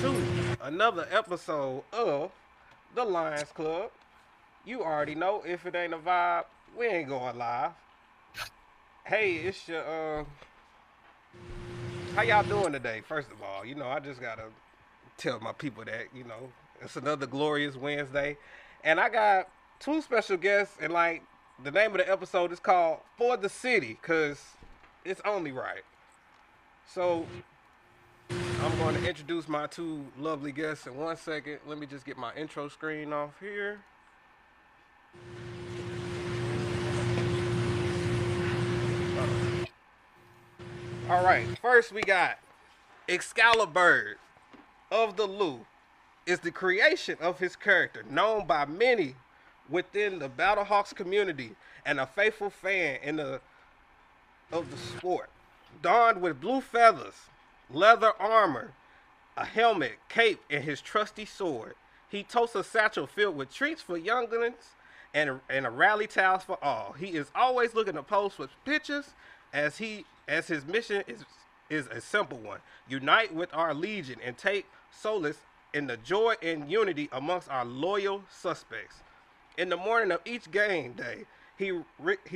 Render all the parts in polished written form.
to another episode of the Lions Club. You already know if it ain't a vibe, we ain't going live. Hey, it's your how y'all doing today? First of all, I just gotta tell my people that it's another glorious Wednesday, and I got two special guests, and like the name of the episode is called "For the City" because it's only right. So I'm going to introduce my two lovely guests in 1 second. Let me just get my intro screen off here. All right, first we got Excaliburd OftheLou is the creation of his character, known by many within the Battlehawks community and a faithful fan of the sport. Donned with blue feathers, leather armor, a helmet, cape, and his trusty sword, he totes a satchel filled with treats for younglings and a rally towels for all. He is always looking to post with pictures as his mission is a simple one: unite with our legion and take solace in the joy and unity amongst our loyal suspects. In the morning of each game day, he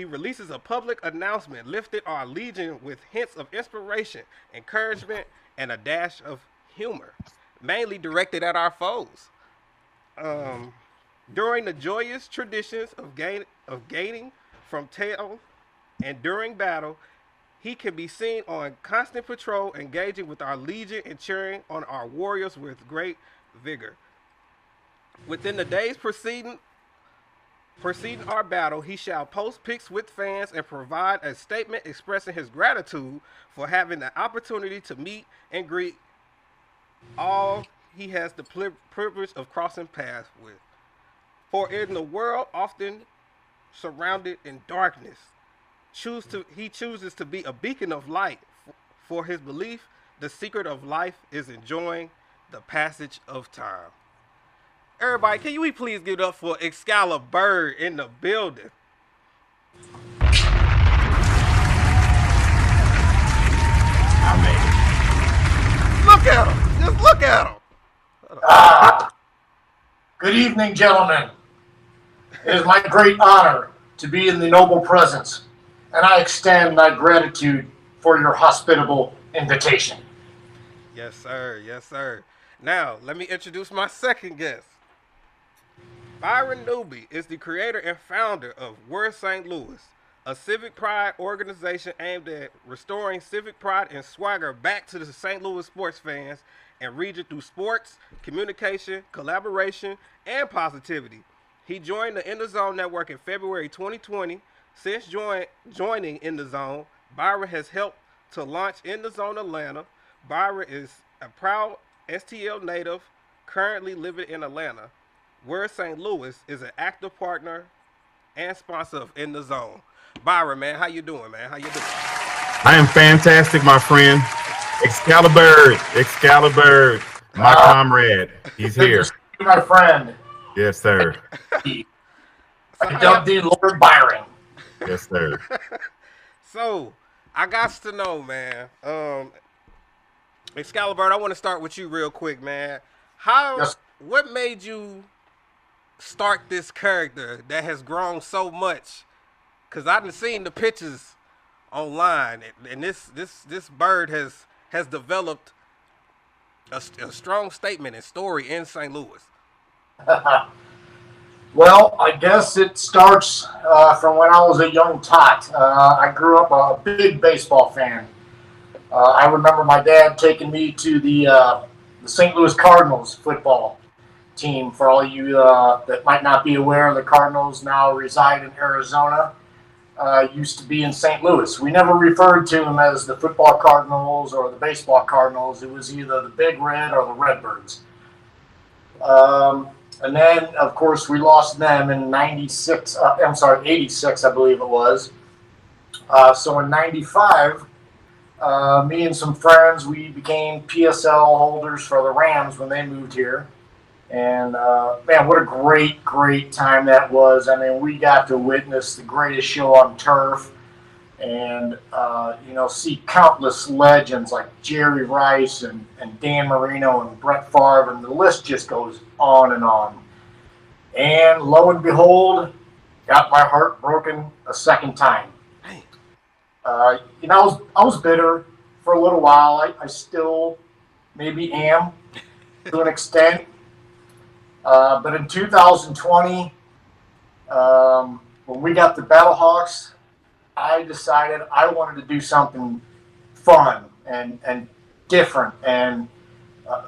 releases a public announcement lifting our legion with hints of inspiration, encouragement, and a dash of humor, mainly directed at our foes. Um, During the joyous traditions of gaiting from tail and during battle, he can be seen on constant patrol, engaging with our legion and cheering on our warriors with great vigor. Within the days preceding our battle, he shall post pics with fans and provide a statement expressing his gratitude for having the opportunity to meet and greet all he has the privilege of crossing paths with. For in the world often surrounded in darkness, he chooses to be a beacon of light. For his belief, the secret of life is enjoying the passage of time. Everybody, can you please give it up for Excaliburd in the building? I made Look at him. Just look at him. Ah, good evening, gentlemen. It is my great honor to be in the noble presence, and I extend my gratitude for your hospitable invitation. Yes, sir. Yes, sir. Now, let me introduce my second guest. Byron Newby is the creator and founder of Word St. Louis, a civic pride organization aimed at restoring civic pride and swagger back to the St. Louis sports fans and region through sports, communication, collaboration, and positivity. He joined the In the Zone network in February 2020. Since joining In the Zone, Byron has helped to launch In the Zone Atlanta. Byron is a proud STL native, currently living in Atlanta. Where St. Louis is an active partner and sponsor of In the Zone. Byron, man, how you doing, man? How you doing? I am fantastic, my friend. Excaliburd, my comrade. He's Good to here. see you, my friend. Yes, sir. So I dubbed thee Lord Byron. Yes, sir. So I got to know, man. Excalibur, I want to start with you real quick, man. Yes. What made you start this character that has grown so much? Cause I've seen the pictures online, and this bird has developed a strong statement and story in St. Louis. Well, I guess it starts from when I was a young tot. I grew up a big baseball fan. I remember my dad taking me to the St. Louis Cardinals football team. For all you that might not be aware, the Cardinals now reside in Arizona. Used to be in St. Louis. We never referred to them as the football Cardinals or the baseball Cardinals. It was either the Big Red or the Redbirds. And then, of course, we lost them in 96, 86, I believe it was. So in 95, me and some friends, we became PSL holders for the Rams when they moved here. And, man, what a great time that was. I mean, we got to witness the greatest show on turf. and see countless legends like Jerry Rice and Dan Marino and Brett Favre, and the list just goes on and on. And lo and behold, got my heart broken a second time. I was bitter for a little while. I still maybe am to an extent. But in 2020, when we got the Battlehawks, I decided I wanted to do something fun and different and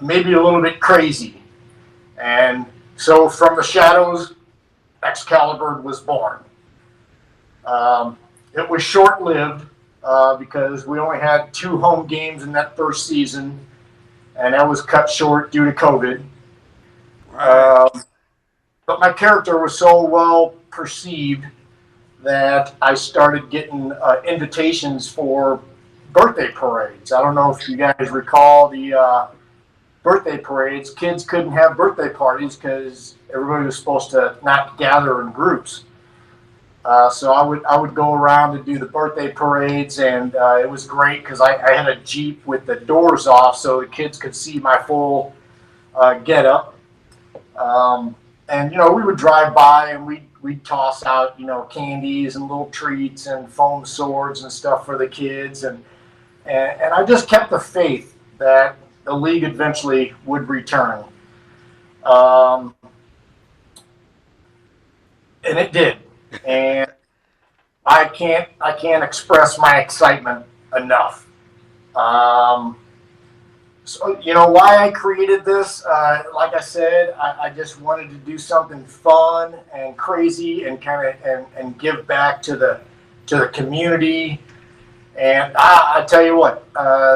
maybe a little bit crazy. And so from the shadows, Excaliburd was born. It was short-lived because we only had 2 home games in that first season, and that was cut short due to COVID. Right. But my character was so well perceived that I started getting invitations for birthday parades. I don't know if you guys recall the birthday parades. Kids couldn't have birthday parties because everybody was supposed to not gather in groups. So I would go around and do the birthday parades, and it was great because I had a Jeep with the doors off so the kids could see my full get-up. And we would drive by and we'd toss out candies and little treats and foam swords and stuff for the kids, and I just kept the faith that the league eventually would return, and it did. And I can't express my excitement enough. So why I created this, like I said, I just wanted to do something fun and crazy and and give back to the community. And I tell you what,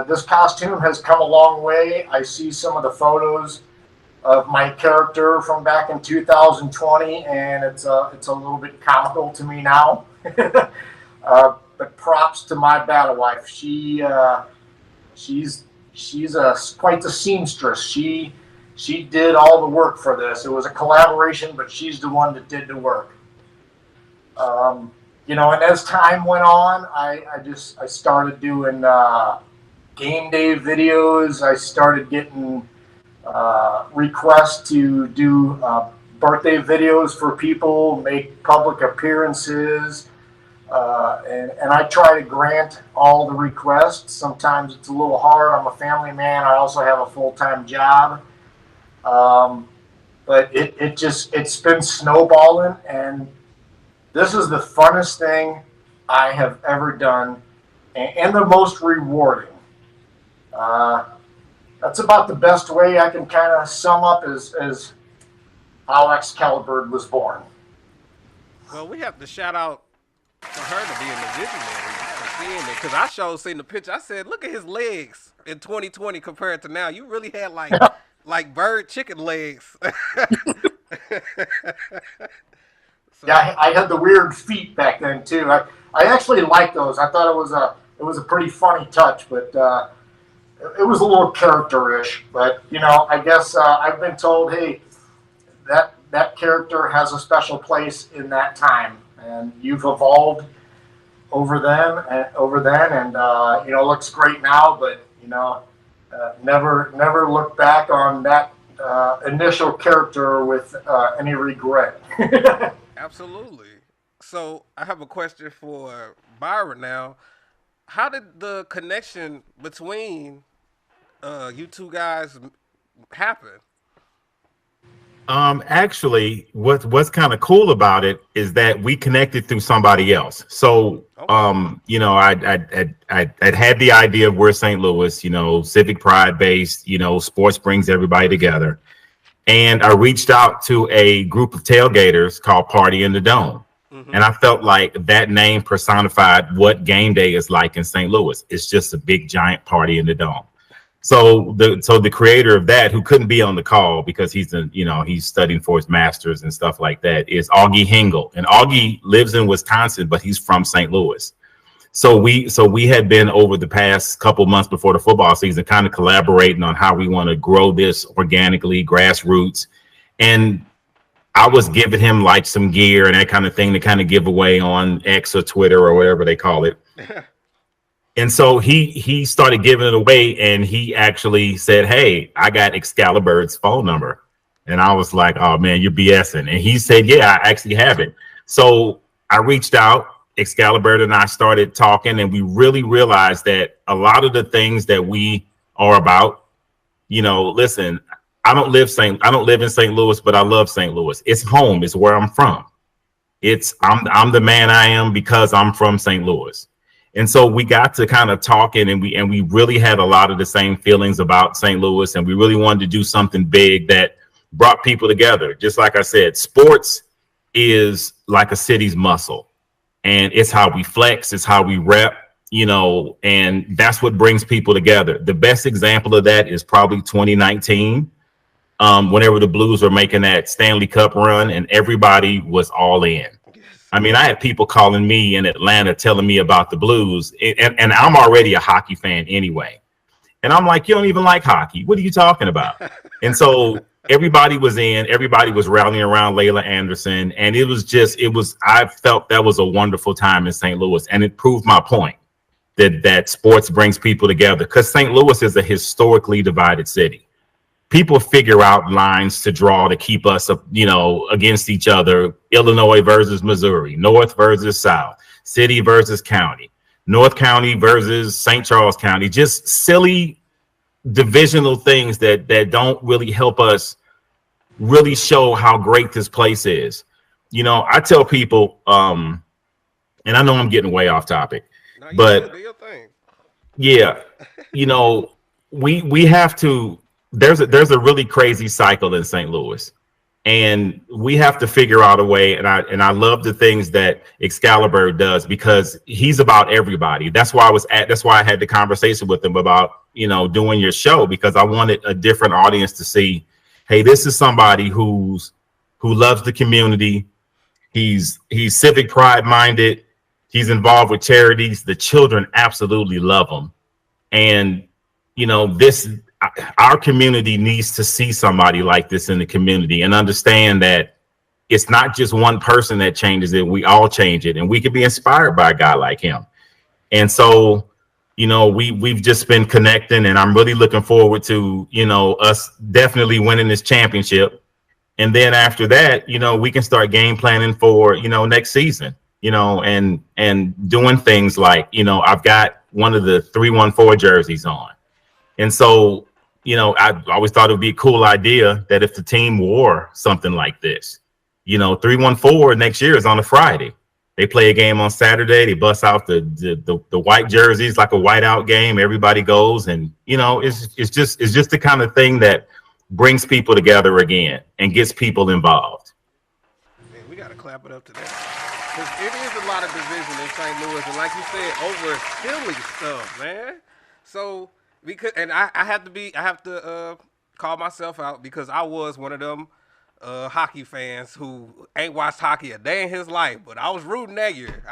this costume has come a long way. I see some of the photos of my character from back in 2020, and it's a little bit comical to me now. But props to my battle wife. She's quite the seamstress. She did all the work for this. It was a collaboration, but she's the one that did the work. And as time went on, I started doing game day videos. I started getting requests to do birthday videos for people, make public appearances, and I try to grant all the requests. Sometimes it's a little hard. I'm a family man. I also have a full-time job, but it's been snowballing, and this is the funnest thing I have ever done, and the most rewarding. That's about the best way I can kind of sum up as how Excaliburd was born. Well, we have to shout out for her to being the visionary for seeing it, because I sure seen the picture. I said, look at his legs in 2020 compared to now. You really had like bird chicken legs. So. Yeah, I had the weird feet back then too. I actually liked those. I thought it was a pretty funny touch, but it was a little character-ish. But I guess I've been told, hey, that character has a special place in that time, and you've evolved over then, and looks great now. But never look back on that initial character with any regret. Absolutely. So I have a question for Byron now. How did the connection between you two guys happen? Actually, what's kind of cool about it is that we connected through somebody else. So, okay. I had the idea of we're St. Louis, civic pride based, sports brings everybody together. And I reached out to a group of tailgaters called Party in the Dome. Mm-hmm. And I felt like that name personified what game day is like in St. Louis. It's just a big, giant party in the dome. So the creator of that, who couldn't be on the call because he's studying for his master's and stuff like that, is Augie Hingle. And Augie lives in Wisconsin, but he's from St. Louis. So we had been over the past couple months before the football season kind of collaborating on how we want to grow this organically, grassroots. And I was giving him like some gear and that kind of thing to kind of give away on X or Twitter or whatever they call it. And so he started giving it away, and he actually said, "Hey, I got Excalibird's phone number." And I was like, "Oh man, you're BSing." And he said, "Yeah, I actually have it." So I reached out, Excalibur and I started talking, and we really realized that a lot of the things that we are about, you know, listen, I don't live in St. Louis, but I love St. Louis. It's home, it's where I'm from. I'm the man I am because I'm from St. Louis. And so we got to kind of talking, and we really had a lot of the same feelings about St. Louis, and we really wanted to do something big that brought people together. Just like I said, sports is like a city's muscle, and it's how we flex, it's how we rep, you know, and that's what brings people together. The best example of that is probably 2019, whenever the Blues were making that Stanley Cup run, and everybody was all in. I mean, I had people calling me in Atlanta telling me about the Blues, and I'm already a hockey fan anyway. And I'm like, you don't even like hockey. What are you talking about? And so everybody was in, everybody was rallying around Layla Anderson. And I felt that was a wonderful time in St. Louis. And it proved my point that sports brings people together, because St. Louis is a historically divided city. People figure out lines to draw to keep us, you know, against each other. Illinois versus Missouri, North versus South, city versus county, North County versus St. Charles County. Just silly divisional things that don't really help us really show how great this place is. You know, I tell people, and I know I'm getting way off topic, but yeah, you know, we have to. There's a really crazy cycle in St. Louis, and we have to figure out a way. And I love the things that Excalibur does, because he's about everybody. That's why I had the conversation with him about, you know, doing your show, because I wanted a different audience to see, hey, this is somebody who loves the community. He's civic pride minded. He's involved with charities. The children absolutely love him. And, you know, our community needs to see somebody like this in the community and understand that it's not just one person that changes it. We all change it, and we can be inspired by a guy like him. And so, you know, we've just been connecting, and I'm really looking forward to, you know, us definitely winning this championship. And then after that, you know, we can start game planning for, you know, next season, you know, and doing things like, you know, I've got one of the 314 jerseys on. And so, you know, I always thought it would be a cool idea that if the team wore something like this, you know, 314 next year is on a Friday. They play a game on Saturday. They bust out the white jerseys, like a whiteout game. Everybody goes, and, you know, it's just the kind of thing that brings people together again and gets people involved. Man, we got to clap it up to that, because it is a lot of division in St. Louis, and like you said, over silly stuff, man. So. Because, and I have to call myself out, because I was one of them hockey fans who ain't watched hockey a day in his life, but I was rooting that year.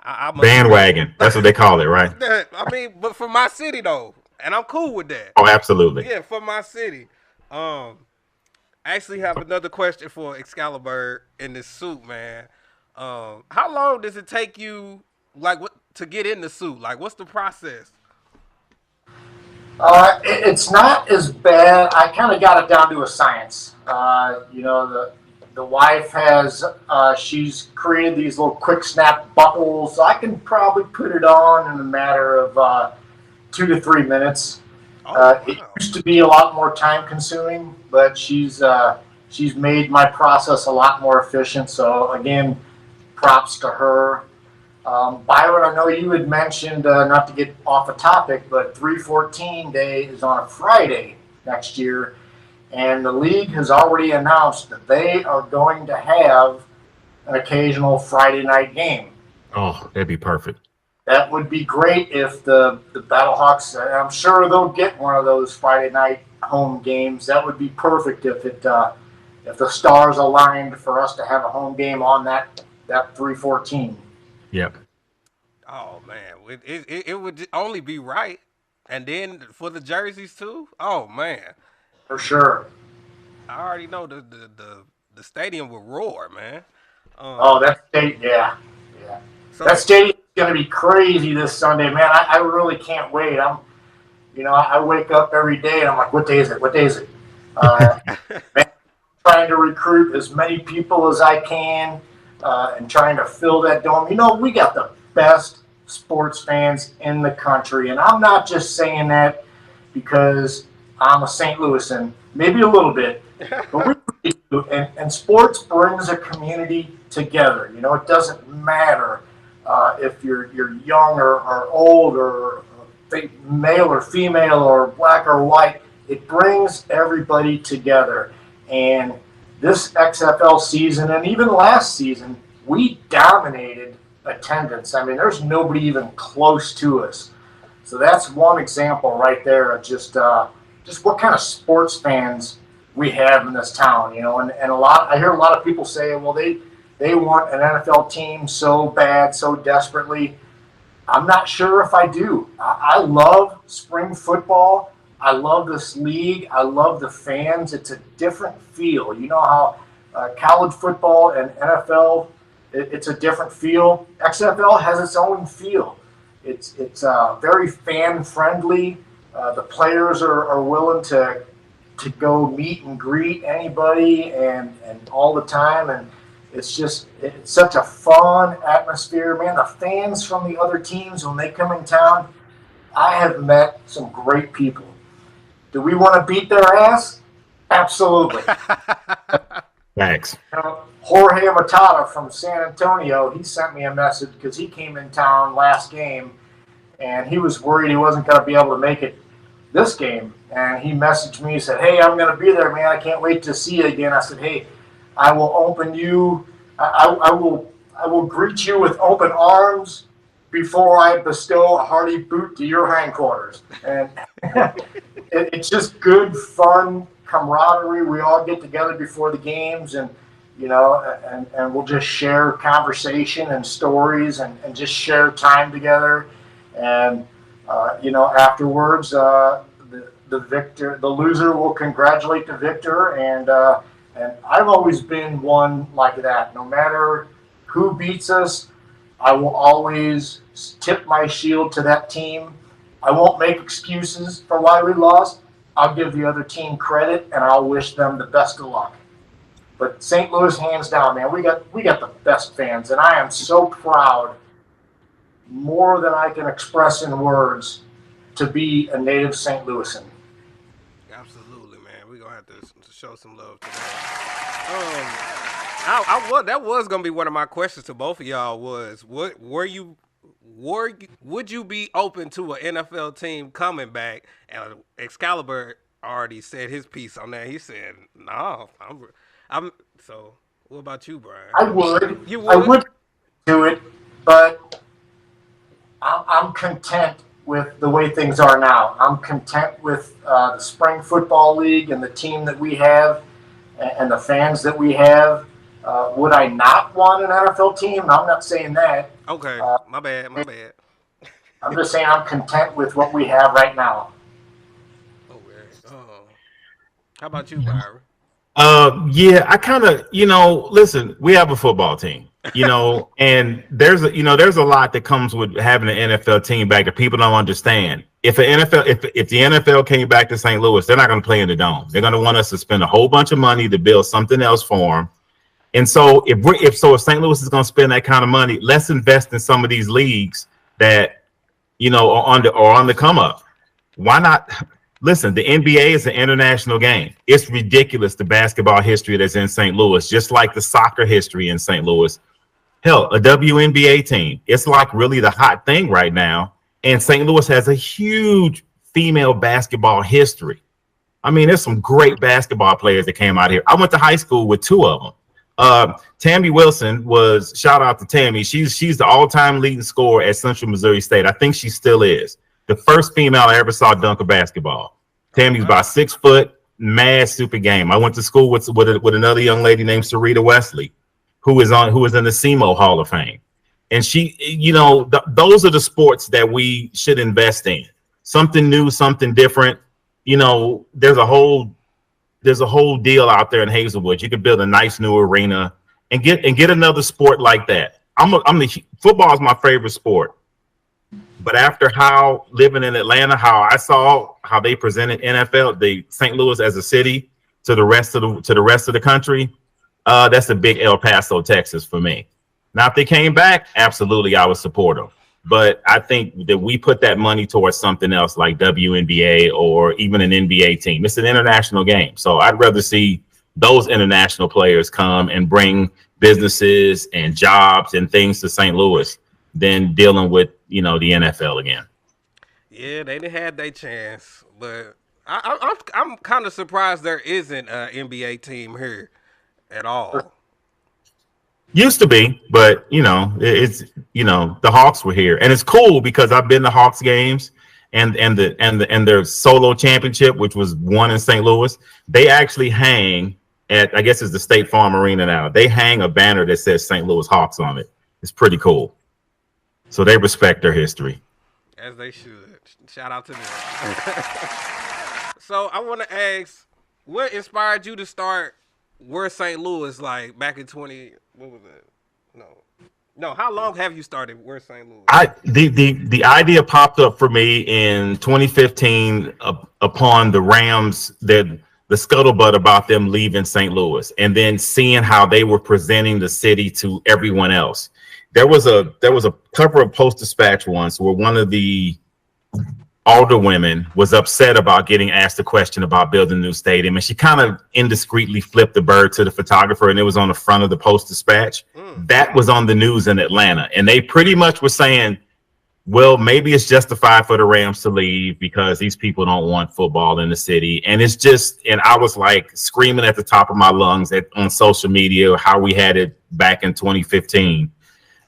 I'm bandwagon. That's what they call it, right? I mean, but for my city though, and I'm cool with that. Oh, absolutely. Yeah, for my city. I actually have another question for Excalibur in this suit, man. How long does it take you, like, to get in the suit? Like, what's the process? It's not as bad. I kind of got it down to a science. You know, the wife has, she's created these little quick snap buckles. I can probably put it on in a matter of 2 to 3 minutes. Wow. It used to be a lot more time consuming, but she's made my process a lot more efficient. So again, props to her. Byron, I know you had mentioned, not to get off a topic, but 314 Day is on a Friday next year, and the league has already announced that they are going to have an occasional Friday night game. Oh, that'd be perfect. That would be great if the Battlehawks, I'm sure they'll get one of those Friday night home games. That would be perfect if the stars aligned for us to have a home game on that 314. Yep. Oh man, it would only be right, and then for the jerseys too. Oh man, for sure. I already know the stadium would roar, man. Oh, that stadium, yeah. So That stadium's going to be crazy this Sunday, man. I really can't wait. I wake up every day and I'm like, what day is it? What day is it? Man, trying to recruit as many people as I can and trying to fill that dome. We got the best sports fans in the country, and I'm not just saying that because I'm a St. Louisan, maybe a little bit, but we really do. And sports brings a community together. It doesn't matter if you're young or old or male or female or black or white. It brings everybody together. And this XFL season and even last season, we dominated attendance. I mean, there's nobody even close to us. So that's one example right there of just what kind of sports fans we have in this town, and I hear a lot of people say, well, they want an NFL team so bad, so desperately. I'm not sure if I do. I love spring football. I love this league. I love the fans. It's a different feel. You know how college football and NFL, it's a different feel. XFL has its own feel. It's very fan friendly. The players are willing to go meet and greet anybody and all the time, and it's such a fun atmosphere, man. The fans from the other teams, when they come in town, I have met some great people. Do we want to beat their ass? Absolutely. Thanks. Jorge Matata from San Antonio, he sent me a message because he came in town last game and he was worried he wasn't going to be able to make it this game. And he messaged me, he said, hey, I'm going to be there, man. I can't wait to see you again. I said, hey, I will open you. I will greet you with open arms before I bestow a hearty boot to your hindquarters. And it's just good, fun camaraderie. We all get together before the games, and and we'll just share conversation and stories, and just share time together. And afterwards, the loser will congratulate the victor, and I've always been one like that. No matter who beats us, I will always tip my shield to that team. I won't make excuses for why we lost. I'll give the other team credit, and I'll wish them the best of luck. But St. Louis, hands down, man, we got the best fans, and I am so proud, more than I can express in words, to be a native St. Louisan. Absolutely, man. We're gonna have to show some love to that. That was gonna be one of my questions to both of y'all. Would you be open to an NFL team coming back? And Excaliburd already said his piece on that. He said, "No, I'm." So, what about you, Brian? I would. You would? I would do it, but I'm content with the way things are now. I'm content with the Spring Football League and the team that we have and the fans that we have. Would I not want an NFL team? I'm not saying that. Okay, my bad. I'm just saying I'm content with what we have right now. Okay. How about you, Byron? Yeah, I kind of, listen, we have a football team, and there's a lot that comes with having an NFL team back that people don't understand. If the NFL came back to St. Louis, they're not going to play in the dome. They're going to want us to spend a whole bunch of money to build something else for them. And so if St. Louis is going to spend that kind of money, let's invest in some of these leagues that, are on the come up. Why not? Listen, the NBA is an international game. It's ridiculous, the basketball history that's in St. Louis, just like the soccer history in St. Louis. Hell, a WNBA team. It's like really the hot thing right now. And St. Louis has a huge female basketball history. I mean, there's some great basketball players that came out here. I went to high school with two of them. Tammy Wilson shout out to Tammy. She's the all-time leading scorer at Central Missouri State. I think she still is. The first female I ever saw dunk a basketball. Tammy's about 6 foot, mad super game. I went to school with another young lady named Sarita Wesley, who is in the SEMO Hall of Fame. And she, those are the sports that we should invest in. Something new, something different. There's a whole there's a whole deal out there in Hazelwood. You could build a nice new arena and get another sport like that. Football is my favorite sport. But after how living in Atlanta, how I saw how they presented NFL, the St. Louis as a city to the rest of the country, that's a big El Paso, Texas for me. Now, if they came back, absolutely, I would support them. But I think that we put that money towards something else like WNBA or even an NBA team. It's an international game. So I'd rather see those international players come and bring businesses and jobs and things to St. Louis than dealing with, the NFL again. Yeah, they didn't have their chance. But I'm kind of surprised there isn't an NBA team here at all. Used to be, but it's the Hawks were here, and it's cool because I've been to Hawks games and their solo championship, which was won in St. Louis. They actually hang at, I guess it's the State Farm Arena now. They hang a banner that says St. Louis Hawks on it. It's pretty cool. So they respect their history. As they should. Shout out to them. So I want to ask, what inspired you to start We're St. Louis, like back in 20? What was it? No. How long have you started We're St. Louis? The idea popped up for me in 2015 upon the Rams, the scuttlebutt about them leaving St. Louis, and then seeing how they were presenting the city to everyone else. There was a cover of Post-Dispatch once where one of the older women was upset about getting asked a question about building a new stadium, and she kind of indiscreetly flipped the bird to the photographer, and it was on the front of the Post-Dispatch. That was on the news in Atlanta, and they pretty much were saying, well, maybe it's justified for the Rams to leave because these people don't want football in the city. And it's just, and I was like screaming at the top of my lungs on social media how we had it back in 2015.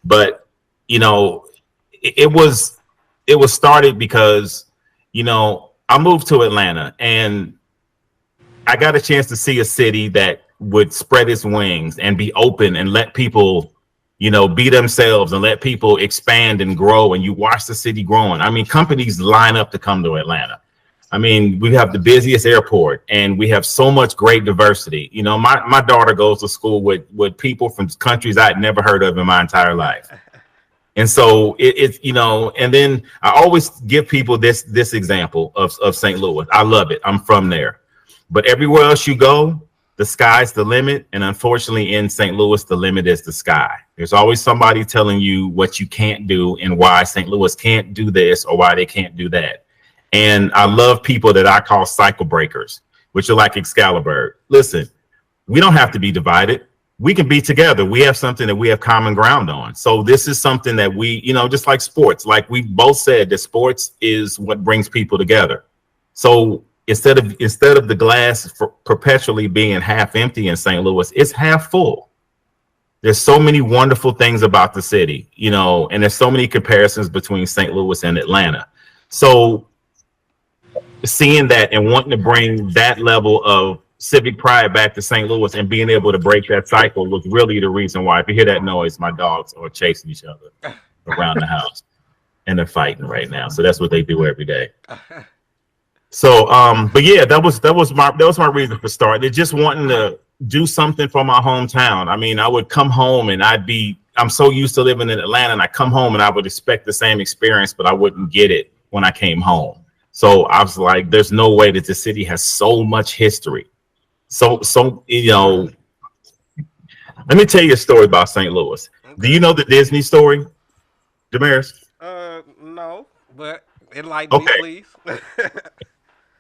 But it was started because I moved to Atlanta and I got a chance to see a city that would spread its wings and be open and let people, be themselves and let people expand and grow. And you watch the city growing. I mean, companies line up to come to Atlanta. I mean, we have the busiest airport and we have so much great diversity. My daughter goes to school with people from countries I'd never heard of in my entire life. And so it's, and then I always give people this example of St. Louis. I love it. I'm from there. But everywhere else you go, the sky's the limit. And unfortunately, in St. Louis, the limit is the sky. There's always somebody telling you what you can't do and why St. Louis can't do this or why they can't do that. And I love people that I call cycle breakers, which are like Excaliburd. Listen, we don't have to be divided. We can be together. We have something that we have common ground on. So this is something that we, just like sports, like we both said, that sports is what brings people together. So instead of the glass perpetually being half empty in St. Louis, it's half full. There's so many wonderful things about the city, and there's so many comparisons between St. Louis and Atlanta. So seeing that and wanting to bring that level of civic pride back to St. Louis and being able to break that cycle was really the reason why. If you hear that noise, my dogs are chasing each other around the house and they're fighting right now. So that's what they do every day. So, but yeah, that was my reason for starting. They're just wanting to do something for my hometown. I mean, I would come home and I'm so used to living in Atlanta, and I come home and I would expect the same experience, but I wouldn't get it when I came home. So I was like, there's no way that the city has so much history. So let me tell you a story about St. Louis. Okay. Do you know the Disney story, Damaris? No, but enlighten me, please.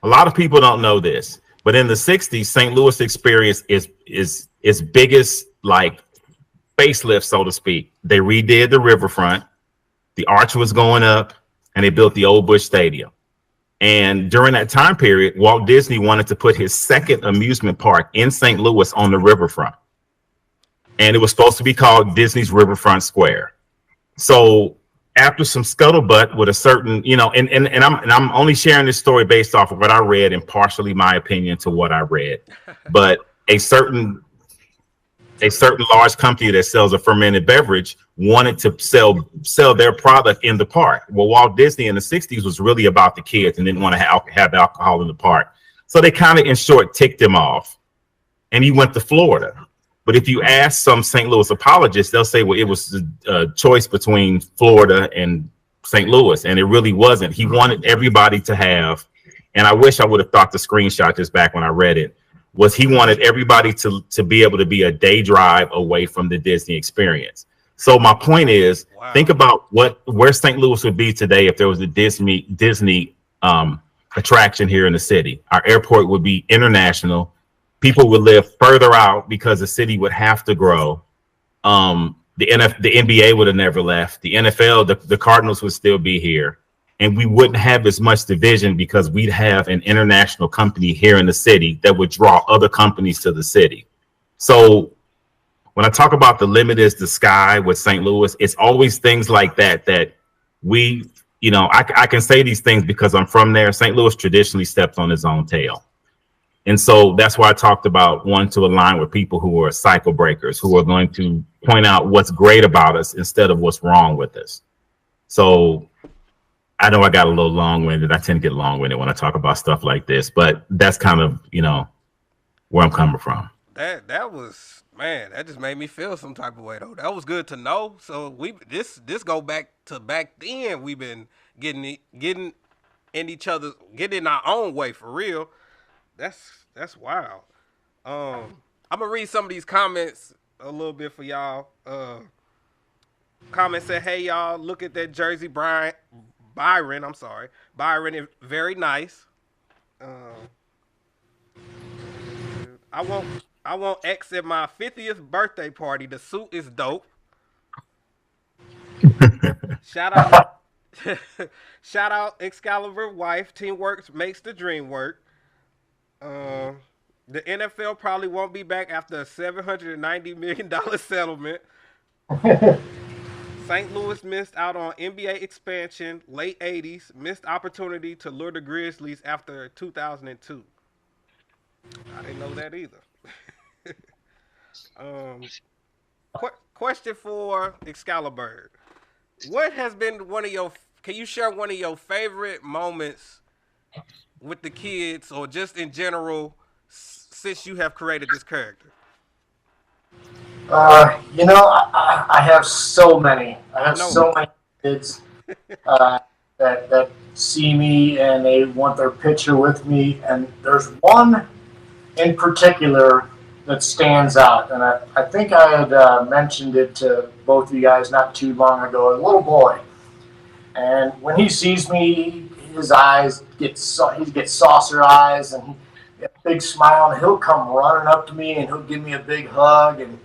A lot of people don't know this, but in the 60s, St. Louis experienced its biggest like facelift, so to speak. They redid the riverfront, the arch was going up, and they built the old Busch Stadium. And during that time period, Walt Disney wanted to put his second amusement park in St. Louis on the riverfront. And it was supposed to be called Disney's Riverfront Square. So after some scuttlebutt with a certain, and I'm only sharing this story based off of what I read and partially my opinion to what I read. But a certain large company that sells a fermented beverage wanted to sell their product in the park. Well, Walt Disney in the 60s was really about the kids and didn't want to have alcohol in the park. So they kind of, in short, ticked him off, and he went to Florida. But if you ask some St. Louis apologists, they'll say, well, it was a choice between Florida and St. Louis, and it really wasn't. He wanted everybody to have, and I wish I would have thought to screenshot this back when I read it, was he wanted everybody to be able to be a day drive away from the Disney experience. So my point is, think about where St. Louis would be today if there was a Disney attraction here in the city. Our airport would be international. People would live further out because the city would have to grow. The NBA would have never left. The NFL, the Cardinals would still be here. And we wouldn't have as much division because we'd have an international company here in the city that would draw other companies to the city. So when I talk about the limit is the sky with St. Louis, it's always things like that we, I can say these things because I'm from there. St. Louis traditionally stepped on its own tail. And so that's why I talked about wanting to align with people who are cycle breakers, who are going to point out what's great about us instead of what's wrong with us. So I know I got a little long-winded. I tend to get long-winded when I talk about stuff like this, but that's kind of, where I'm coming from. That was, man, that just made me feel some type of way though. That was good to know. So this go back to back then. We've been getting in our own way for real. That's wild. I'm gonna read some of these comments a little bit for y'all. Comment said, "Hey y'all, look at that jersey, Byron. Byron is very nice. I want X at my 50th birthday party. The suit is dope. Shout out Excaliburd wife. Teamwork makes the dream work. The NFL probably won't be back after a $790 million settlement. St. Louis missed out on NBA expansion, late 80s, missed opportunity to lure the Grizzlies after 2002. I didn't know that either. Question for Excaliburd. What has been can you share one of your favorite moments with the kids or just in general since you have created this character? I have so many. So many kids that see me and they want their picture with me. And there's one in particular that stands out. And I think I had mentioned it to both of you guys not too long ago. A little boy. And when he sees me, his eyes he gets saucer eyes and he gets a big smile. And he'll come running up to me and he'll give me a big hug. And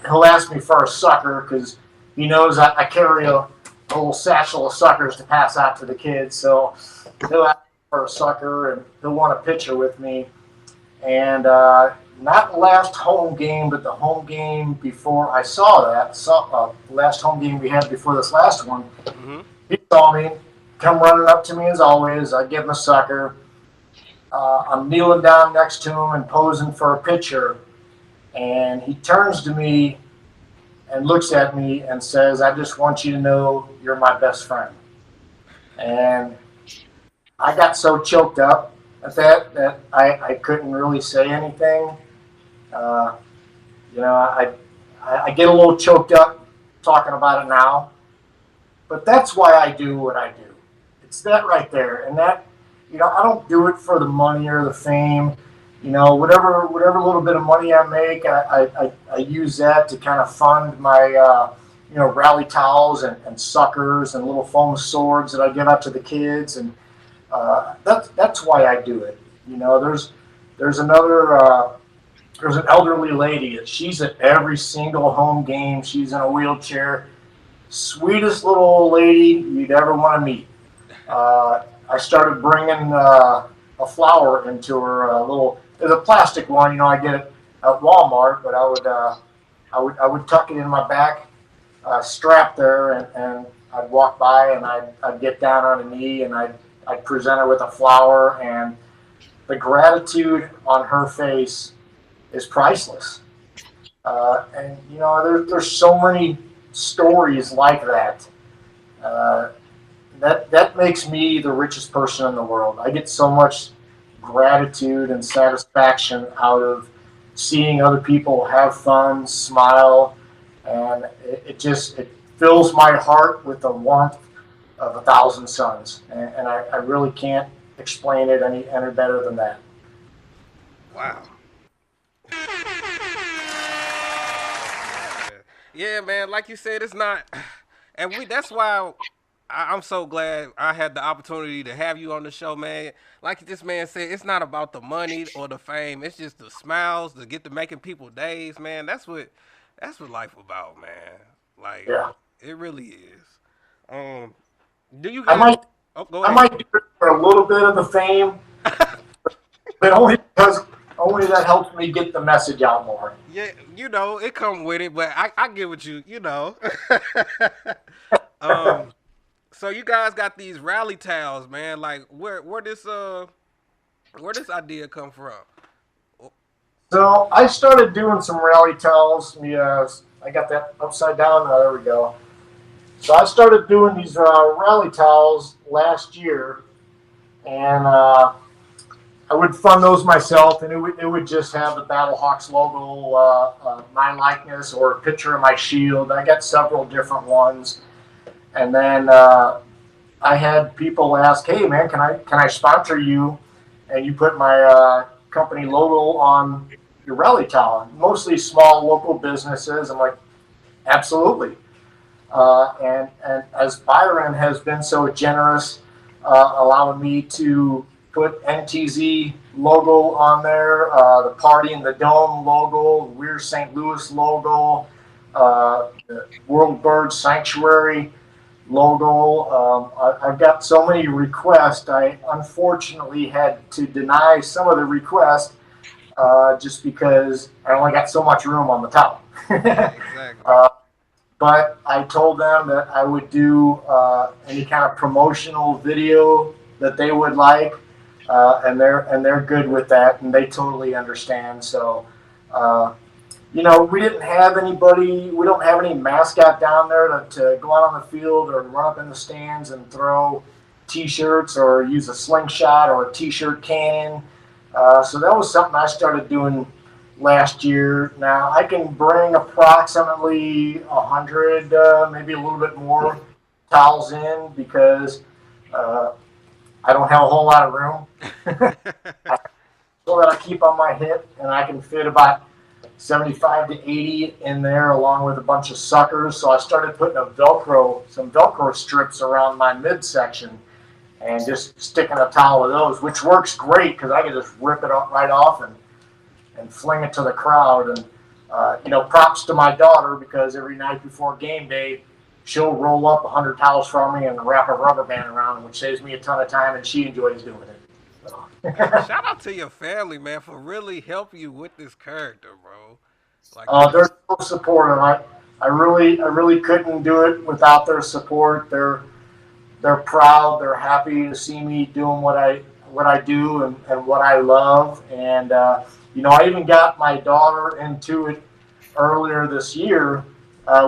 he'll ask me for a sucker because he knows I carry a little satchel of suckers to pass out to the kids. So he'll ask me for a sucker and he'll want a picture with me. And not the last home game, but the home game before I saw that, the last home game we had before this last one, He saw me, come running up to me as always. I give him a sucker. I'm kneeling down next to him and posing for a picture. And he turns to me and looks at me and says, "I just want you to know you're my best friend." And I got so choked up at that I couldn't really say anything. I get a little choked up talking about it now. But that's why I do what I do. It's that right there. And that, I don't do it for the money or the fame. Whatever little bit of money I make, I use that to kind of fund my, rally towels and suckers and little foam swords that I give out to the kids. And that's why I do it. There's an elderly lady. She's at every single home game. She's in a wheelchair. Sweetest little old lady you'd ever want to meet. I started bringing a flower into her little. There's a plastic one, I get it at Walmart, but I would tuck it in my back strap there, and I'd walk by and I'd get down on a knee and I'd present her with a flower, and the gratitude on her face is priceless. And there's so many stories like that. That makes me the richest person in the world. I get so much gratitude and satisfaction out of seeing other people have fun, smile, and it fills my heart with the warmth of 1,000 suns, and I really can't explain it any better than that. Wow. Yeah, man. Like you said, it's not, and that's why I'm so glad I had the opportunity to have you on the show, man. Like this man said, it's not about the money or the fame. It's just the smiles, to get to making people days, man. That's what life about, man. Like Yeah, it really is. Um, do you I guys? might Oh, go I ahead. might do it for a little bit of the fame, but only that helps me get the message out more. Yeah, it come with it, but I get what you. um, so you guys got these rally towels, man. Like where this idea come from? So I started doing some rally towels. I got that upside down. Oh, there we go. So I started doing these rally towels last year, and I would fund those myself, and it would just have the Battlehawks logo, my likeness, or a picture of my shield. I got several different ones, and then I had people ask, "Hey, man, can I sponsor you?" And you put my company logo on your rally towel. Mostly small local businesses. I'm like, absolutely. And as Byron has been so generous, allowing me to put NTZ logo on there, the Party in the Dome logo, We're St. Louis logo, the World Bird Sanctuary logo. I've got so many requests. I unfortunately had to deny some of the requests just because I only got so much room on the towel. Exactly. But I told them that I would do any kind of promotional video that they would like, and they're good with that, and they totally understand. So, we didn't have anybody. We don't have any mascot down there to go out on the field or run up in the stands and throw T-shirts or use a slingshot or a T-shirt cannon. So that was something I started doing last year. Now I can bring approximately 100, maybe a little bit more towels in because I don't have a whole lot of room. So that I keep on my hip, and I can fit about 75 to 80 in there along with a bunch of suckers. So I started putting some Velcro strips around my midsection and just sticking a towel with those, which works great because I can just rip it right off and fling it to the crowd. And, props to my daughter because every night before game day, she'll roll up 100 towels for me and wrap a rubber band around them, which saves me a ton of time, and she enjoys doing it. So. Shout out to your family, man, for really helping you with this character, bro. Like, They're so supportive. I really couldn't do it without their support. They're proud. They're happy to see me doing what I do and what I love. And I even got my daughter into it earlier this year.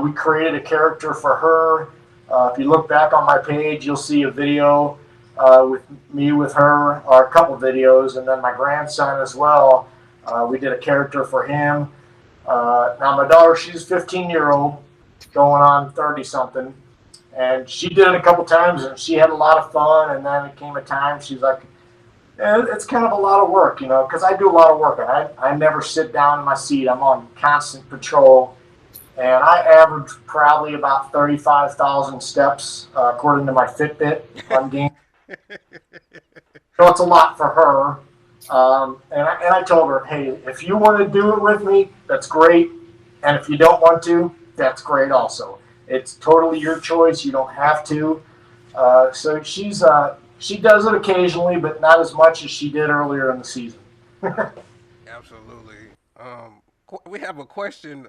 We created a character for her. If you look back on my page, you'll see a video with me with her, or a couple videos, and then my grandson as well. We did a character for him. Now my daughter, she's 15-year-old, going on 30-something, and she did it a couple times, and she had a lot of fun. And then it came a time she's like, it's kind of a lot of work, because I do a lot of work. I never sit down in my seat. I'm on constant patrol, and I average probably about 35,000 steps according to my Fitbit on game. So it's a lot for her. And I told her, hey, if you want to do it with me, that's great. And if you don't want to, that's great also. It's totally your choice. You don't have to. So she does it occasionally, but not as much as she did earlier in the season. absolutely. We have a question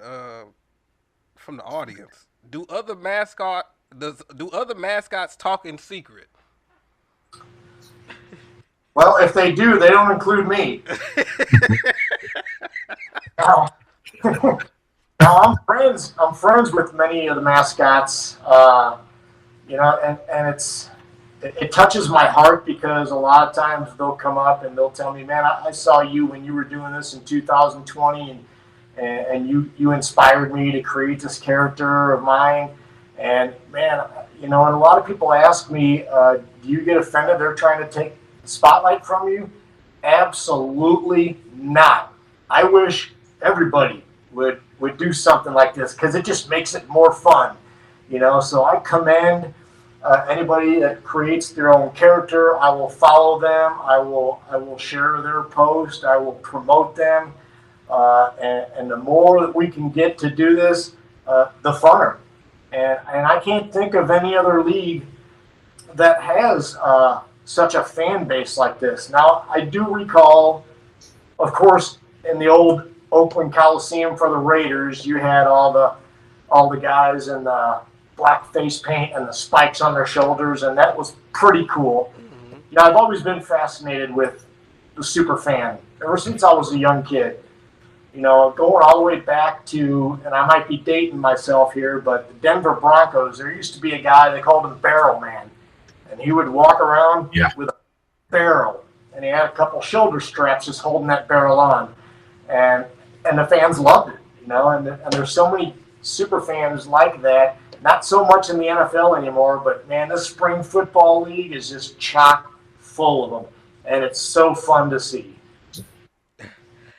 from the audience. Do other mascots talk in secret? Well, if they do, they don't include me. Now, I'm friends with many of the mascots, and it touches my heart because a lot of times they'll come up and they'll tell me, man, I saw you when you were doing this in 2020 and you inspired me to create this character of mine. And man, and a lot of people ask me, do you get offended they're trying to take the spotlight from you? Absolutely not. I wish everybody would do something like this because it just makes it more fun. So I commend anybody that creates their own character. I will follow them. I will share their post. I will promote them. And the more that we can get to do this, the funner. And I can't think of any other league that has such a fan base like this. Now, I do recall, of course, in the old Oakland Coliseum for the Raiders, you had all the guys in the black face paint and the spikes on their shoulders, and that was pretty cool. Mm-hmm. I've always been fascinated with the super fan ever since I was a young kid. Going all the way back to, and I might be dating myself here, but the Denver Broncos, there used to be a guy, they called him Barrel Man, and he would walk around with a barrel, and he had a couple shoulder straps just holding that barrel on, and the fans loved it, and there's so many super fans like that. Not so much in the NFL anymore, but man, this spring football league is just chock full of them, and it's so fun to see.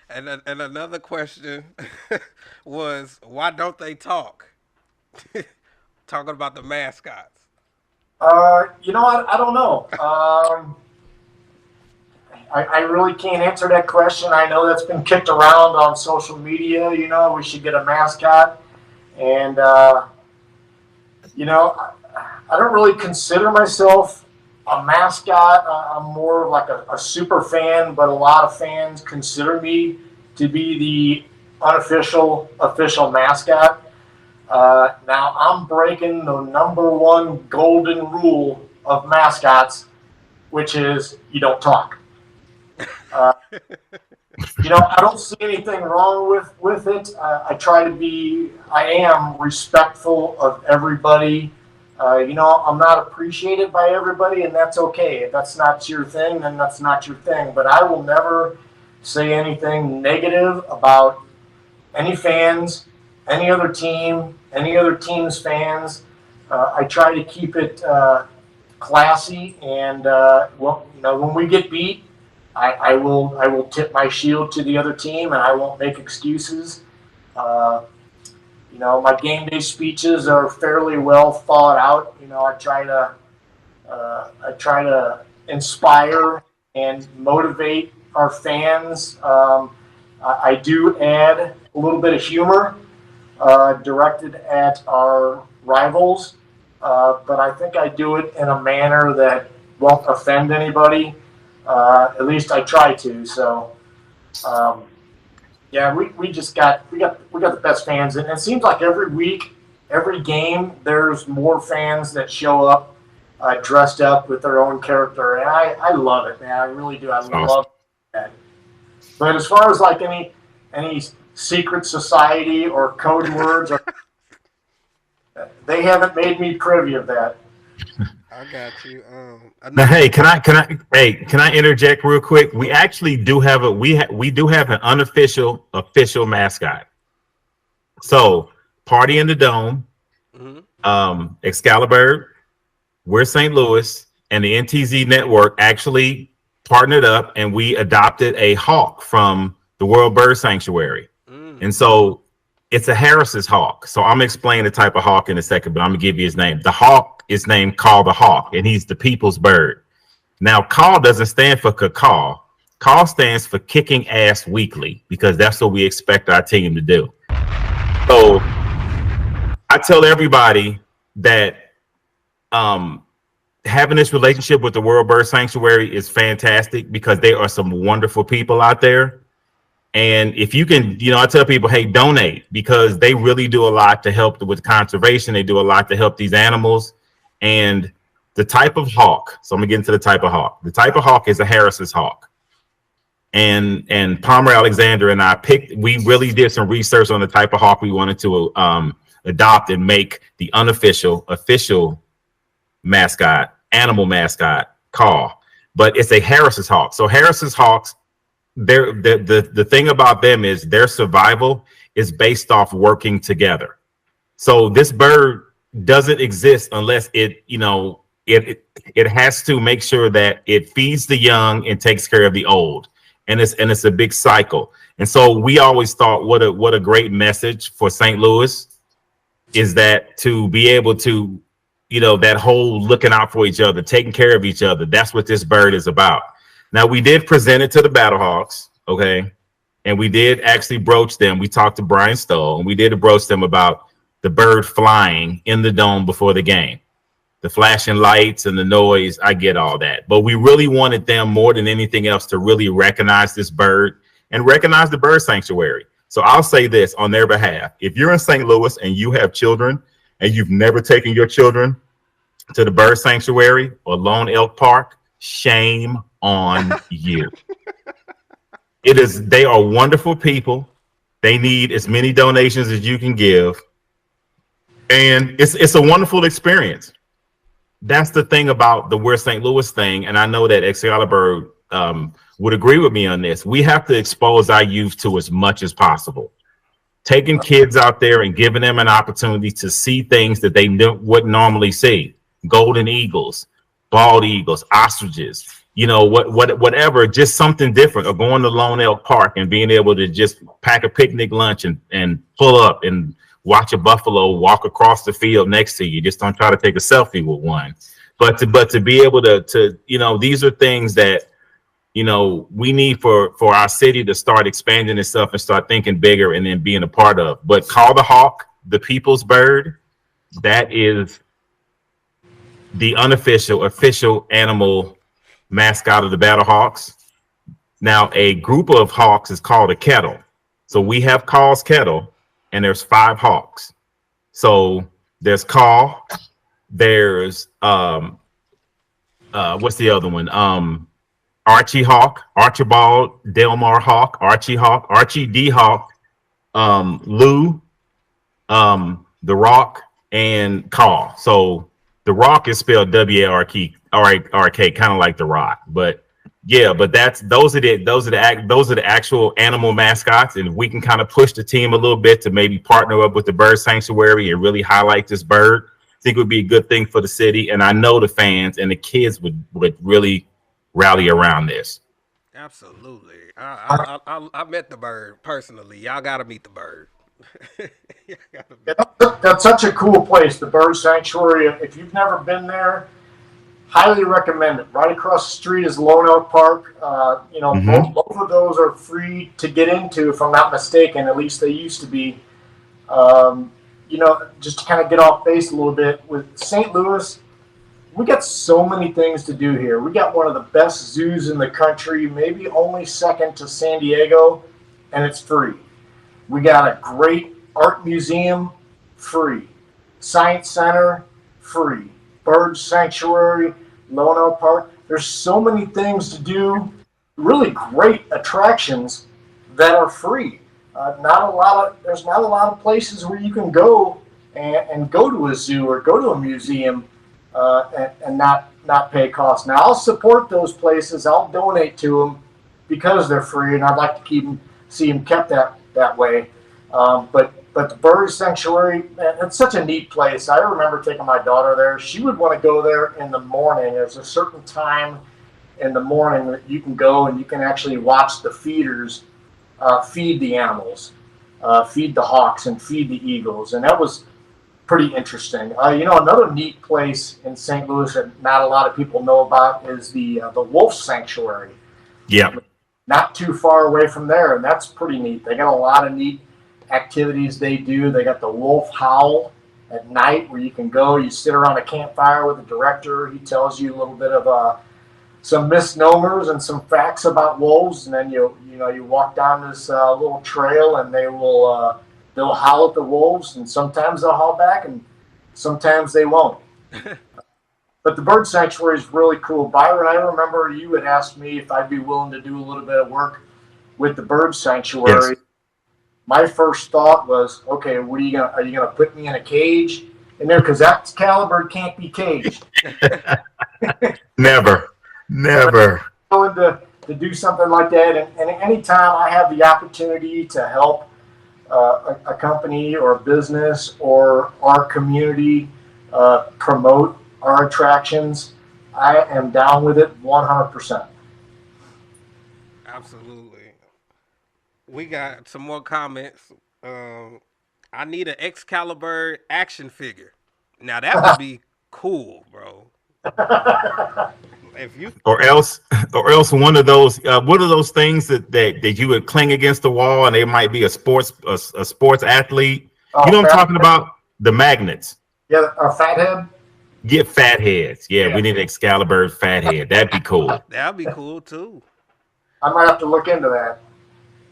And another question was, why don't they talk? Talking about the mascots. I don't know. I really can't answer that question. I know that's been kicked around on social media. We should get a mascot, and I don't really consider myself a mascot. I'm more of like a super fan, but a lot of fans consider me to be the official mascot. Now I'm breaking the #1 golden rule of mascots, which is you don't talk. I don't see anything wrong with it. I am respectful of everybody. I'm not appreciated by everybody, and that's okay. If that's not your thing, then that's not your thing. But I will never say anything negative about any fans, any other team, any other team's fans. I try to keep it classy, and when we get beat, I will tip my shield to the other team, and I won't make excuses. My game day speeches are fairly well thought out. I try to inspire and motivate our fans. I do add a little bit of humor directed at our rivals, but I think I do it in a manner that won't offend anybody. At least I try to. So, we got the best fans, and it seems like every week, every game, there's more fans that show up dressed up with their own character, and I love it, man. I really do. I love that. But as far as like any secret society or code words, they haven't made me privy of that. I got you. Now, hey, can I interject real quick? We actually do have we do have an official mascot. So, Party in the Dome, Excaliburd, we're St. Louis, and the NTZ Network actually partnered up, and we adopted a hawk from the World Bird Sanctuary, and so it's a Harris's hawk. So I'm gonna explain the type of hawk in a second, but I'm gonna give you his name. The hawk is named Call the Hawk, and he's the people's bird. Now, call doesn't stand for caw. Call stands for kicking ass weekly, because that's what we expect our team to do. So I tell everybody that having this relationship with the World Bird Sanctuary is fantastic, because there are some wonderful people out there. And if you can, I tell people, hey, donate, because they really do a lot to help with conservation. They do a lot to help these animals. And the type of hawk, so I'm gonna get into the type of hawk. The type of hawk is a Harris's hawk. And Palmer Alexander and I we really did some research on the type of hawk we wanted to adopt and make the official mascot. animal mascot, Call, but it's a Harris's hawk. So Harris's hawks, the thing about them is their survival is based off working together. So this bird doesn't exist unless it, you know, it has to make sure that it feeds the young and takes care of the old, and it's a big cycle. And so we always thought what a great message for St. Louis is, that to be able to, you know, that whole looking out for each other, taking care of each other. That's what this bird is about. Now, we did present it to the Battlehawks, okay, and we did actually broach them. We talked to Brian Stoll, and we did broach them about the bird flying in the dome before the game. The flashing lights and the noise, I get all that. But we really wanted them more than anything else to really recognize this bird and recognize the bird sanctuary. So I'll say this on their behalf. If you're in St. Louis and you have children and you've never taken your children to the bird sanctuary or Lone Elk Park, shame on you. They are wonderful people. They need as many donations as you can give. And it's a wonderful experience. That's the thing about the We're St. Louis thing, and I know that Excaliburd would agree with me on this. We have to expose our youth to as much as possible. Taking kids out there and giving them an opportunity to see things that they wouldn't normally see. Golden eagles, bald eagles, ostriches, you know, whatever, just something different. Or going to Lone Elk Park and being able to just pack a picnic lunch and pull up and watch a buffalo walk across the field next to you. Just don't try to take a selfie with one. But to be able to, you know, these are things that, you know, we need for our city to start expanding itself and start thinking bigger and then being a part of. But Call the Hawk, the people's bird, that is the official animal mascot of the Battlehawks. Now, a group of hawks is called a kettle. So we have Call's kettle, and there's 5 hawks. So there's Call, there's what's the other one? Archie Hawk, Archibald Delmar Hawk, Archie D Hawk, Lou, The Rock, and Call. So The Rock is spelled W-A-R-K, kind of like The Rock. But yeah, but those are the actual animal mascots, and we can kind of push the team a little bit to maybe partner up with the bird sanctuary and really highlight this bird. I think it would be a good thing for the city, and I know the fans and the kids would really rally around this. Absolutely. I met the bird personally. Y'all got to meet the bird. That's such a cool place, the bird sanctuary. If you've never been there, highly recommend it. Right across the street is Lone Elk Park. You know, both of those are free to get into, if I'm not mistaken. At least they used to be. You know, just to kind of get off base a little bit, with St. Louis, we got so many things to do here. We got one of the best zoos in the country, maybe only second to San Diego, and it's free. We got a great art museum, free. Science Center, free. Bird Sanctuary, Lone Elk Park. There's so many things to do, really great attractions that are free. There's not a lot of places where you can go and go to a zoo or go to a museum and not pay costs. Now, I'll support those places. I'll donate to them because they're free, and I'd like to see them kept that way. But the bird sanctuary, man, it's such a neat place. I remember taking my daughter there. She would want to go there in the morning. There's a certain time in the morning that you can go and you can actually watch the feeders feed the animals, feed the hawks and feed the eagles. And that was pretty interesting. You know, another neat place in St. Louis that not a lot of people know about is the wolf sanctuary. Yeah. Not too far away from there, and that's pretty neat. They got a lot of neat activities they do. They got the wolf howl at night where you can go, you sit around a campfire with the director. He tells you a little bit of some misnomers and some facts about wolves, and then you walk down this little trail, and they'll howl at the wolves, and sometimes they'll howl back, and sometimes they won't. But the bird sanctuary is really cool. Byron, I remember you had asked me if I'd be willing to do a little bit of work with the bird sanctuary. Yes. My first thought was, okay, are you gonna put me in a cage in there? Because that Excaliburd can't be caged. Never. Willing to do something like that, and anytime I have the opportunity to help a company or a business or our community promote our attractions, I am down with it 100%. Absolutely. We got some more comments. I need an Excaliburd action figure. Now that would be cool, bro. If you Or else one of those what are those things that you would cling against the wall and they might be a sports athlete. You know what I'm talking about? The magnets. Yeah, a fathead. Get fat heads. Yeah, we need Excaliburd fat head. That'd be cool. That'd be cool too. I might have to look into that.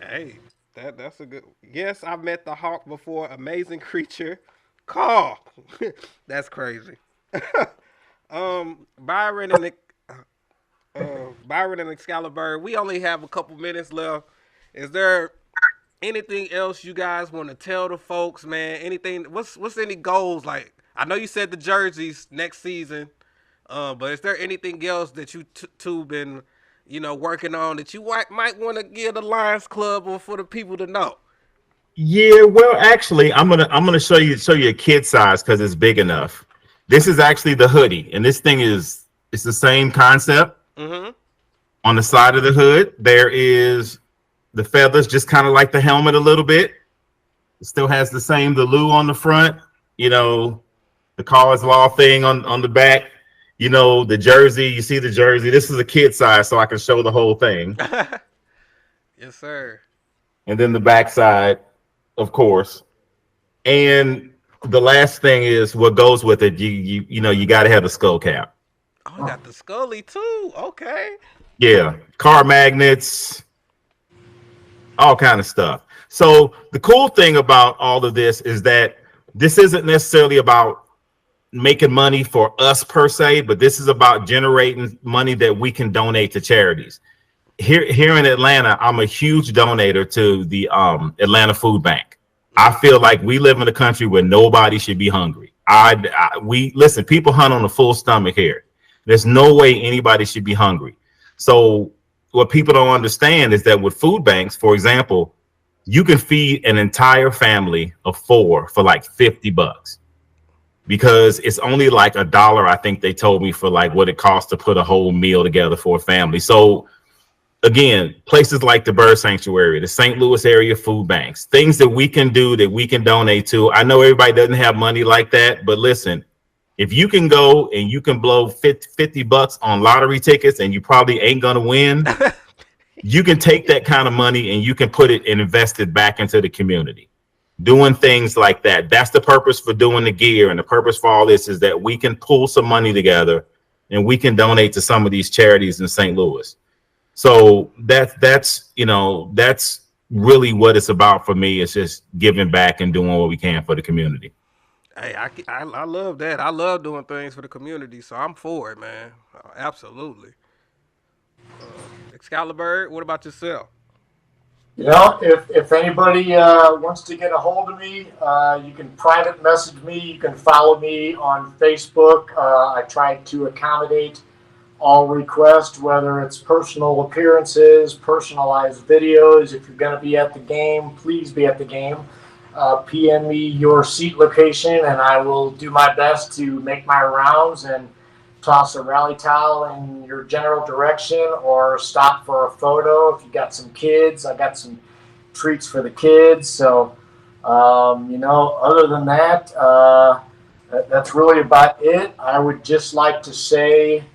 Hey, that's a good. Yes, I've met the Hawk before. Amazing creature. Call. That's crazy. Byron and Byron and Excaliburd. We only have a couple minutes left. Is there anything else you guys want to tell the folks, man? Anything? What's any goals? Like, I know you said the jerseys next season, but is there anything else that you two been, working on that you might want to give the Lions Club or for the people to know? Yeah, well, actually, I'm gonna show you a kid size because it's big enough. This is actually the hoodie, and this thing it's the same concept. Mm-hmm. On the side of the hood, there is the feathers, just kind of like the helmet a little bit. It still has the OftheLou on the front, the Cars Law thing on the back, the jersey. You see the jersey. This is a kid size, so I can show the whole thing. Yes, sir. And then the back side, of course. And the last thing is what goes with it. You got to have the skull cap. Oh, you got the Scully too. Okay. Yeah, car magnets, all kind of stuff. So the cool thing about all of this is that this isn't necessarily about making money for us per se, but this is about generating money that we can donate to charities. Here in Atlanta, I'm a huge donator to the Atlanta Food Bank. I feel like we live in a country where nobody should be hungry. We listen, people hunt on a full stomach here. There's no way anybody should be hungry. So what people don't understand is that with food banks, for example, you can feed an entire family of 4 for like $50 because it's only like $1, I think they told me, for like what it costs to put a whole meal together for a family. So again, places like the Bird Sanctuary, the St. Louis area food banks, things that we can do, that we can donate to. I know everybody doesn't have money like that, but listen, if you can go and you can blow $50 on lottery tickets and you probably ain't going to win, you can take that kind of money and you can put it and invest it back into the community. Doing things like that. That's the purpose for doing the gear. And the purpose for all this is that we can pull some money together and we can donate to some of these charities in St. Louis. So that's really what it's about for me. It's just giving back and doing what we can for the community. Hey, I love that. I love doing things for the community, so I'm for it, man. Absolutely. Excaliburd, what about yourself? If anybody wants to get a hold of me, you can private message me. You can follow me on Facebook. I try to accommodate all requests, whether it's personal appearances, personalized videos. If you're going to be at the game, please be at the game. PM me your seat location, and I will do my best to make my rounds and toss a rally towel in your general direction or stop for a photo. If you got some kids, I got some treats for the kids. So, other than that, that's really about it. I would just like to say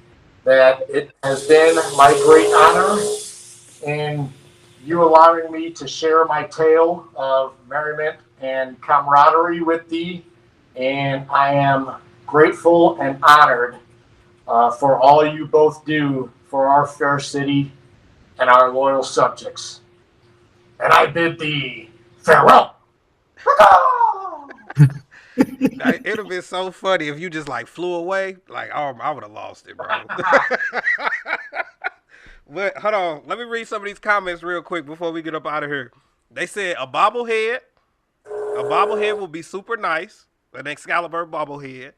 that it has been my great honor in you allowing me to share my tale of merriment and camaraderie with thee, and I am grateful and honored for all you both do for our fair city and our loyal subjects. And I bid thee farewell. It'd have been so funny if you just like flew away. Like, oh, I would have lost it, bro. But hold on, let me read some of these comments real quick before we get up out of here. They said a bobblehead will be super nice. An Excaliburd bobblehead.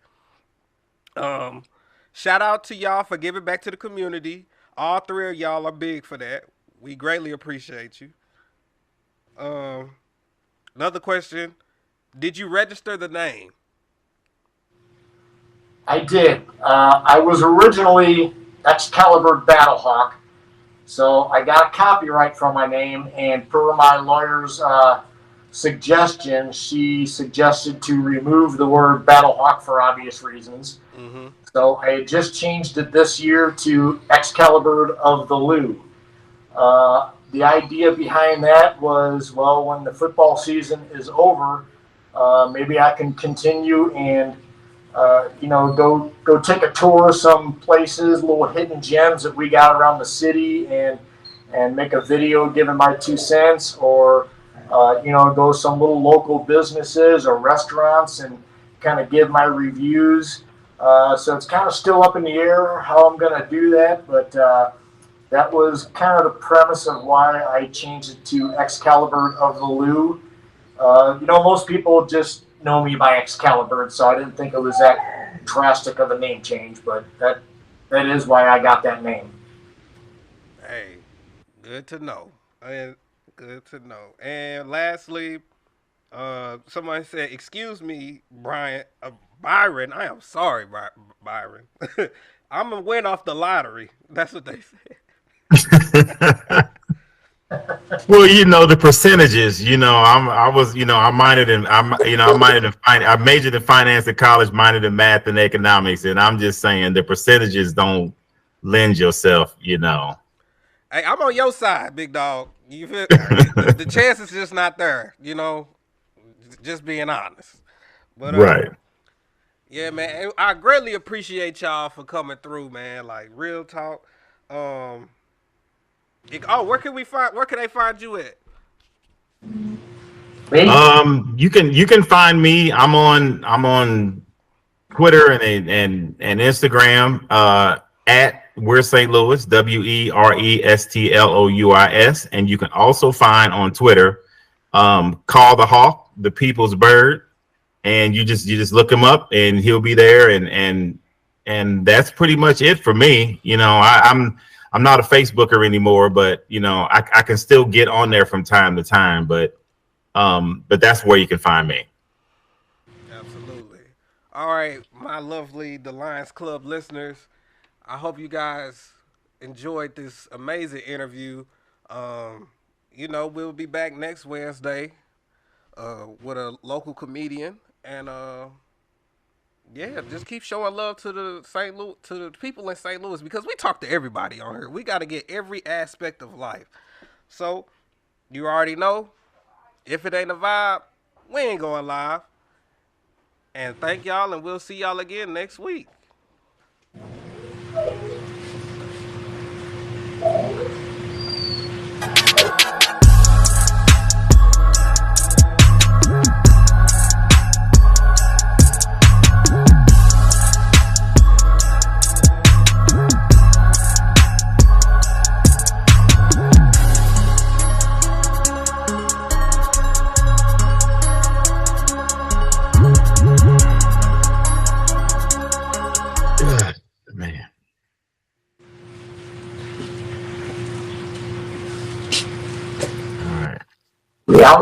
shout out to y'all for giving back to the community. All three of y'all are big for that. We greatly appreciate you. Um, Another question: did you register the name? I did. I was originally Excaliburd Battlehawk, so I got a copyright for my name, and per my lawyer's suggestion, she suggested to remove the word Battlehawk for obvious reasons. Mm-hmm. So I had just changed it this year to Excaliburd OftheLou. The idea behind that was, well, when the football season is over, maybe I can continue and go take a tour of some places, little hidden gems that we got around the city, and make a video giving my 2 cents, or go to some little local businesses or restaurants and kind of give my reviews. So it's kind of still up in the air how I'm going to do that, but that was kind of the premise of why I changed it to Excaliburd OftheLou. Most people just know me by Excaliburd, so I didn't think it was that drastic of a name change, but that is why I got that name. Hey, good to know. Good to know. And lastly, somebody said, "Excuse me, Byron. I am sorry, Byron. I'm gonna win off the lottery." That's what they said. Well, the percentages. I majored in finance at college, minored in math and economics, and I'm just saying the percentages don't lend yourself. Hey, I'm on your side, big dog. You feel the chance is just not there. Just being honest. But right. Yeah, man. I greatly appreciate y'all for coming through, man. Like real talk. Where can they find you at? You can find me. I'm on Twitter and Instagram at We're St. Louis, WERESTLOUIS, and you can also find on Twitter Call the Hawk, the People's Bird, and you just look him up and he'll be there, and that's pretty much it for me. I'm not a Facebooker anymore, but I can still get on there from time to time, but that's where you can find me. Absolutely. All right, my lovely The Lions Club listeners, I hope you guys enjoyed this amazing interview. We'll be back next Wednesday with a local comedian, and just keep showing love to the people in St. Louis, because we talk to everybody on here. We got to get every aspect of life. So you already know, if it ain't a vibe, we ain't going live. And thank y'all, and we'll see y'all again next week. Man. All right. Yeah.